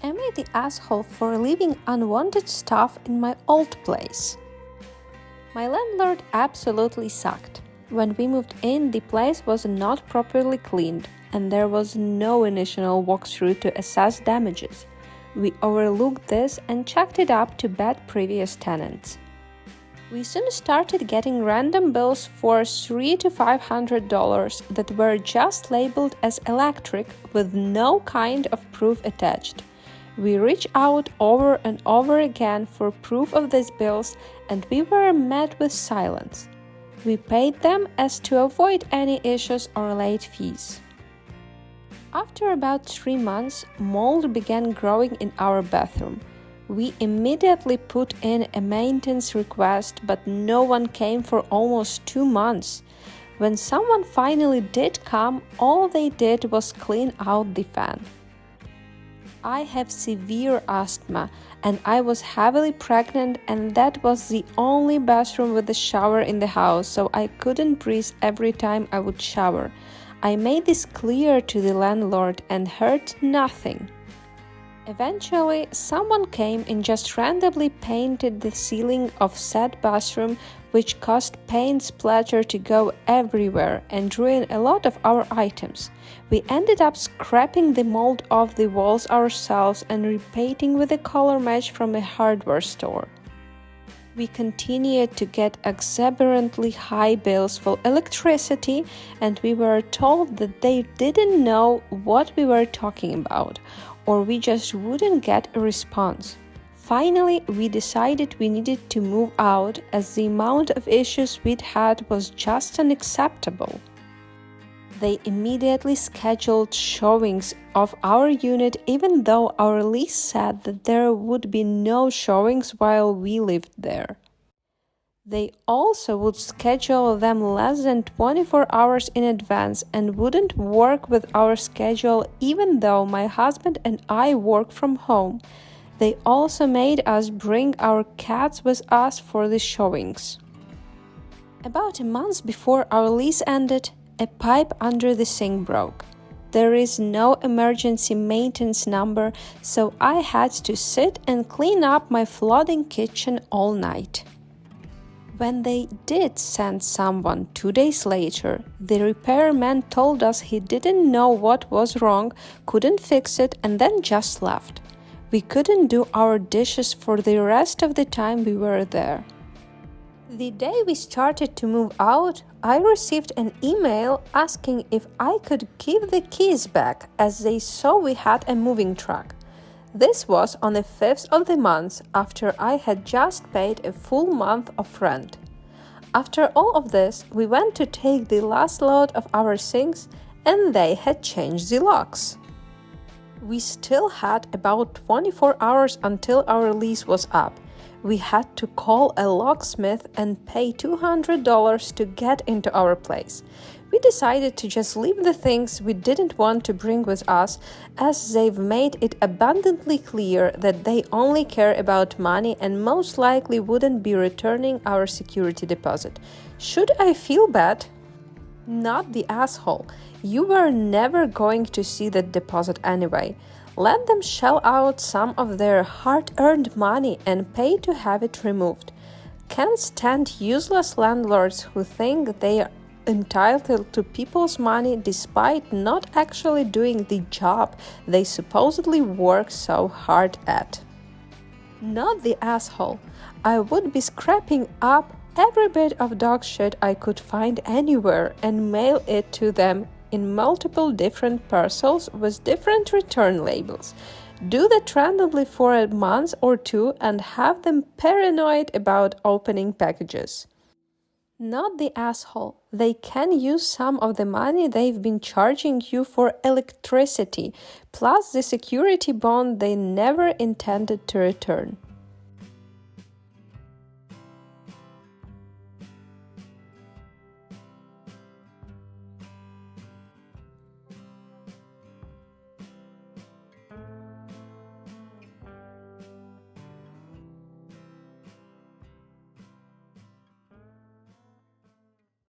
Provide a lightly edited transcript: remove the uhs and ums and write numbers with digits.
Am I the asshole for leaving unwanted stuff in my old place? My landlord absolutely sucked. When we moved in, the place was not properly cleaned, and there was no initial walkthrough to assess damages. We overlooked this and chalked it up to bad previous tenants. We soon started getting random bills for $300 to $500 that were just labeled as electric with no kind of proof attached. We reached out over and over again for proof of these bills, and we were met with silence. We paid them as to avoid any issues or late fees. After about 3 months, mold began growing in our bathroom. We immediately put in a maintenance request, but no one came for almost 2 months. When someone finally did come, all they did was clean out the fan. I have severe asthma, and I was heavily pregnant, and that was the only bathroom with a shower in the house, so I couldn't breathe every time I would shower. I made this clear to the landlord and heard nothing. Eventually, someone came and just randomly painted the ceiling of said bathroom, which caused paint splatter to go everywhere and ruin a lot of our items. We ended up scraping the mold off the walls ourselves and repainting with a color match from a hardware store. We continued to get exuberantly high bills for electricity, and we were told that they didn't know what we were talking about, or we just wouldn't get a response. Finally, we decided we needed to move out as the amount of issues we'd had was just unacceptable. They immediately scheduled showings of our unit, even though our lease said that there would be no showings while we lived there. They also would schedule them less than 24 hours in advance and wouldn't work with our schedule even though my husband and I work from home. They also made us bring our cats with us for the showings. About a month before our lease ended, a pipe under the sink broke. There is no emergency maintenance number, so I had to sit and clean up my flooding kitchen all night. When they did send someone 2 days later, the repairman told us he didn't know what was wrong, couldn't fix it, and then just left. We couldn't do our dishes for the rest of the time we were there. The day we started to move out, I received an email asking if I could give the keys back as they saw we had a moving truck. This was on the 5th of the month after I had just paid a full month of rent. After all of this, we went to take the last load of our things and they had changed the locks. We still had about 24 hours until our lease was up. We had to call a locksmith and pay $200 to get into our place. We decided to just leave the things we didn't want to bring with us, as they've made it abundantly clear that they only care about money and most likely wouldn't be returning our security deposit. Should I feel bad? Not the asshole. You were never going to see that deposit anyway. Let them shell out some of their hard-earned money and pay to have it removed. Can't stand useless landlords who think they are entitled to people's money despite not actually doing the job they supposedly work so hard at. Not the asshole. I would be scraping up every bit of dog shit I could find anywhere and mail it to them in multiple different parcels with different return labels. Do that randomly for a month or 2 and have them paranoid about opening packages. Not the asshole. They can use some of the money they've been charging you for electricity, plus the security bond they never intended to return.